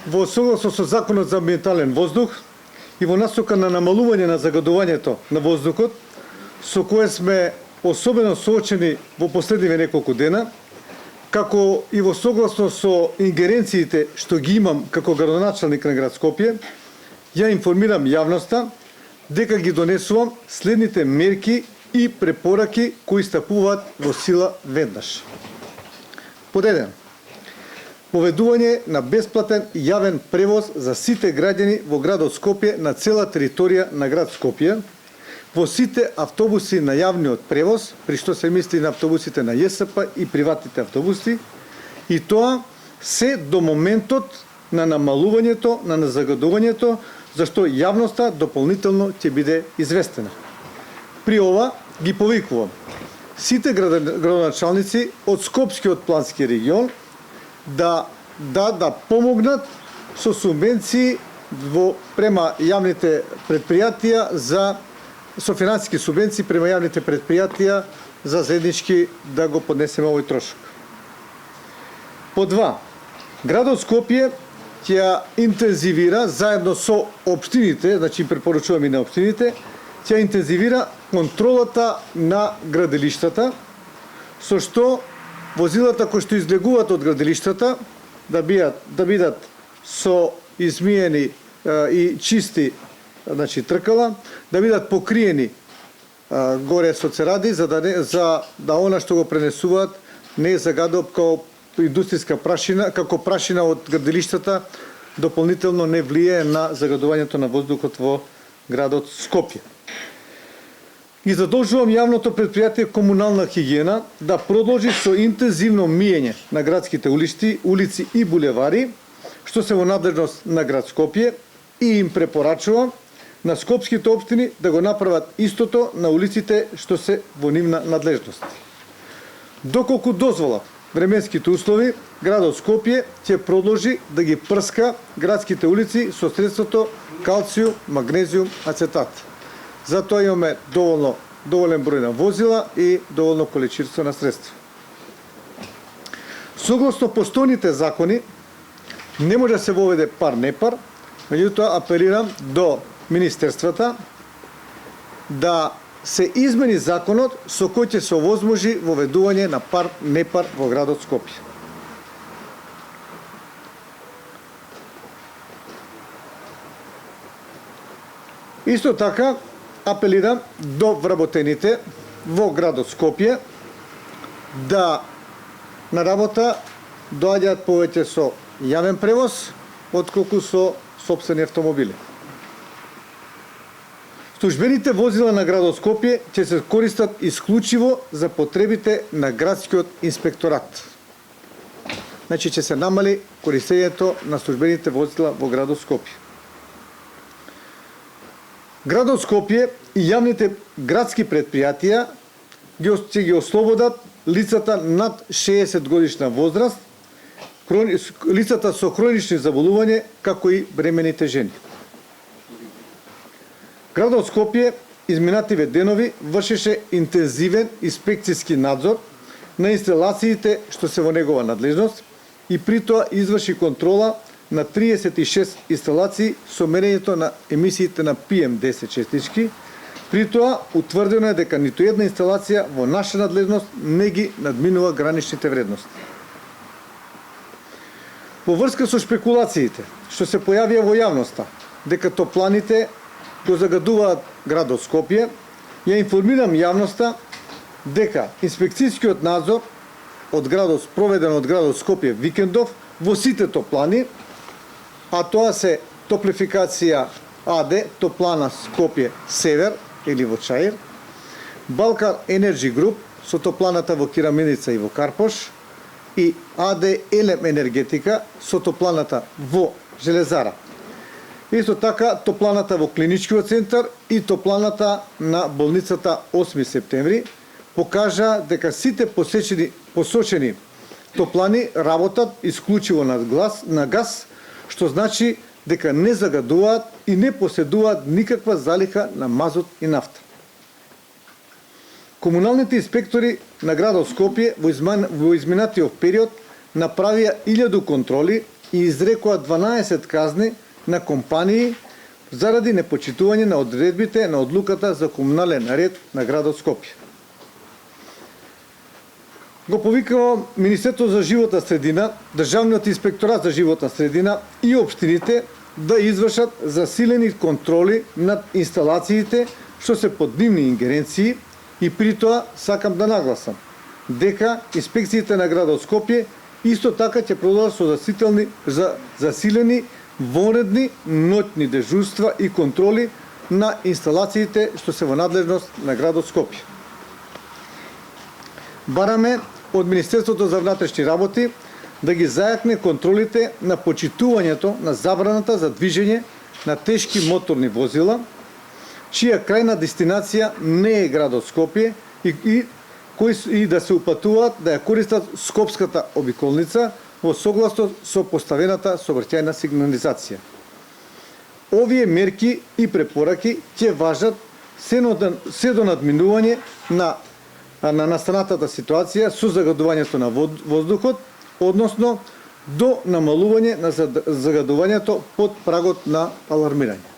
Во согласно со Законот за амбиентален воздух и во насока на намалување на загадувањето на воздухот, со кое сме особено соочени во последниве неколку дена, како и во согласно со ингеренциите што ги имам како градоначалник на град Скопје, ја информирам јавноста дека ги донесувам следните мерки и препораки кои стапуваат во сила веднаш. Под 1. Поведување на бесплатен јавен превоз за сите граѓани во градот Скопје на цела територија на град Скопје, во сите автобуси на јавниот превоз, при што се мисли на автобусите на ЈСП и приватните автобуси, и тоа се до моментот на намалувањето на загадувањето, зашто јавноста дополнително ќе биде известена. При ова ги повикувам сите градоначалници од Скопскиот плански регион да помогнат со субвенции према јавните предпријатија со финансиски субвенции према јавните предпријатија за заеднички да го поднесеме овој трошок. По 2. Градот Скопје ќе интензивира заедно со општините, значи препорачувам и на општините, ќе интензивира контролата на градилиштата, со што возилата кои што излегуваат од градилиштата да бидат со измиени и чисти, значи тркала, да бидат покриени горе со церади, за да она што го пренесуваат не загадува како индустријска прашина, како прашина од градилиштата, дополнително не влијае на загадувањето на воздухот во градот Скопје. И задолжувам јавното предпријатие Комунална хигиена да продолжи со интензивно миење на градските улици и булевари, што се во надлежност на град Скопје, и им препорачувам на скопските општини да го направат истото на улиците што се во нивна надлежност. Доколку дозволат временските услови, градот Скопје ќе продолжи да ги прска градските улици со средството калциум, магнезиум, ацетат. Затоа имаме доволен број на возила и доволно количество на средства. Согласно постојните закони, не може да се воведе пар-непар, меѓутоа апелирам до министерствата да се измени законот со кој ќе се овозможи воведување на пар-непар во градот Скопје. Исто така, апелирам до вработените во градот Скопје да на работа доаѓаат повеќе со јавен превоз, отколку со сопствени автомобили. Службените возила на градот Скопје ќе се користат исклучиво за потребите на градскиот инспекторат. Значи ќе се намали користењето на службените возила во градот Скопје. Градот Скопје и јавните градски предпријатија ќе ги ослободат лицата над 60 годишна возраст, лицата со хронични заболувања, како и бремените жени. Градот Скопје изминативе денови вршеше интензивен инспекцијски надзор на инсталациите што се во негова надлежност и при тоа изврши контрола на 36 инсталации со мерењето на емисиите на PM10 честички. При тоа утврдено е дека ниту една инсталација во наша надлежност не ги надминува граничните вредности. Во врска со шпекулациите што се појавија во јавноста дека топланите го загадуваат градот Скопје, ја информирам јавноста дека инспекцијскиот надзор спроведен од градот Скопје викендов во сите топлани, а тоа се Топлификација АД, Топлана Скопје Север или во Чаир, Балкан Енерджи Груп со топланата во Кираменица и во Карпош и АД Елем Енергетика со топланата во Железара. Исто така топланата во Клиничкиот центар и топланата на болницата 8 септември покажа дека сите посочени топлани работат исклучиво на газ, што значи дека не загадуваат и не поседуваат никаква залиха на мазот и нафта. Комуналните инспектори на градот Скопје во изминатиот период направија 1000 контроли и изрекоа 12 казни на компании заради непочитување на одредбите на одлуката за комунален ред на градот Скопје. Го повикава Министерството за животна средина, Државниот инспекторат за животна средина и општините да извршат засилени контроли над инсталациите што се под нивни ингеренции и при тоа сакам да нагласам дека инспекциите на градот Скопје исто така ќе продолжат со засилени вонредни ноќни дежурства и контроли на инсталациите што се во надлежност на градот Скопје. Бараме од Министерството за внатрешни работи да ги зајакне контролите на почитувањето на забраната за движење на тешки моторни возила, чија крајна дестинација не е градот Скопје и да се упатуваат да ја користат Скопската обиколница во согласно со поставената сообраќајна сигнализација. Овие мерки и препораки ќе важат се до надминување на настанатата ситуација со загадувањето на воздухот, односно до намалување на загадувањето под прагот на алармирање.